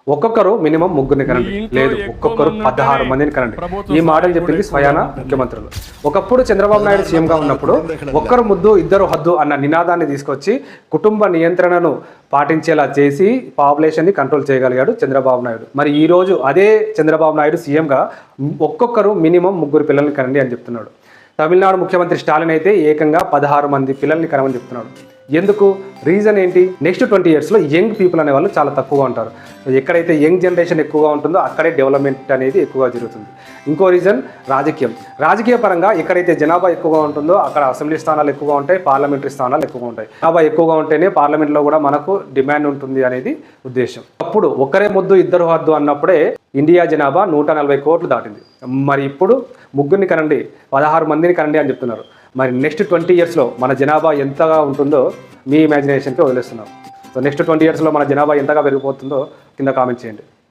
ఒక్కొక్కరు మినిమం ముగ్గురిని కనండి, లేదు ఒక్కొక్కరు 16 మందిని కనండి. ఈ మాటలు చెప్పింది స్వయాన ముఖ్యమంత్రులు. ఒకప్పుడు చంద్రబాబు నాయుడు సీఎంగా ఉన్నప్పుడు ఒక్కరు ముద్దు ఇద్దరు హద్దు అన్న నినాదాన్ని తీసుకొచ్చి కుటుంబ నియంత్రణను పాటించేలా చేసి పాపులేషన్ని కంట్రోల్ చేయగలిగాడు చంద్రబాబు నాయుడు. మరి ఈ రోజు అదే చంద్రబాబు నాయుడు సీఎంగా ఒక్కొక్కరు మినిమం ముగ్గురు పిల్లల్ని కనండి అని చెప్తున్నాడు. తమిళనాడు ముఖ్యమంత్రి స్టాలిన్ అయితే ఏకంగా 16 మంది పిల్లల్ని కనమని చెప్తున్నాడు. ఎందుకు? రీజన్ ఏంటి? నెక్స్ట్ 20 yearsలో యంగ్ పీపుల్ అనే వాళ్ళు చాలా తక్కువగా ఉంటారు. ఎక్కడైతే యంగ్ జనరేషన్ ఎక్కువగా ఉంటుందో అక్కడే డెవలప్మెంట్ అనేది ఎక్కువగా జరుగుతుంది. ఇంకో రీజన్ రాజకీయ పరంగా ఎక్కడైతే జనాభా ఎక్కువగా ఉంటుందో అక్కడ అసెంబ్లీ స్థానాలు ఎక్కువగా ఉంటాయి, పార్లమెంటరీ స్థానాలు ఎక్కువగా ఉంటాయి. జనాభా ఎక్కువగా ఉంటేనే పార్లమెంట్లో కూడా మనకు డిమాండ్ ఉంటుంది అనేది ఉద్దేశం. అప్పుడు ఒక్కరే ముద్దు ఇద్దరు హద్దు అన్నప్పుడే ఇండియా జనాభా 140 కోట్లు దాటింది. మరి ఇప్పుడు ముగ్గురిని కనండి, 16 మందిని కనండి అని చెప్తున్నారు. మరి నెక్స్ట్ 20 yearsలో మన జనాభా ఎంతగా ఉంటుందో మీ ఇమాజినేషన్కి వదిలేస్తున్నాం. సో నెక్స్ట్ 20 yearsలో మన జనాభా ఎంతగా పెరిగిపోతుందో కింద కామెంట్ చేయండి.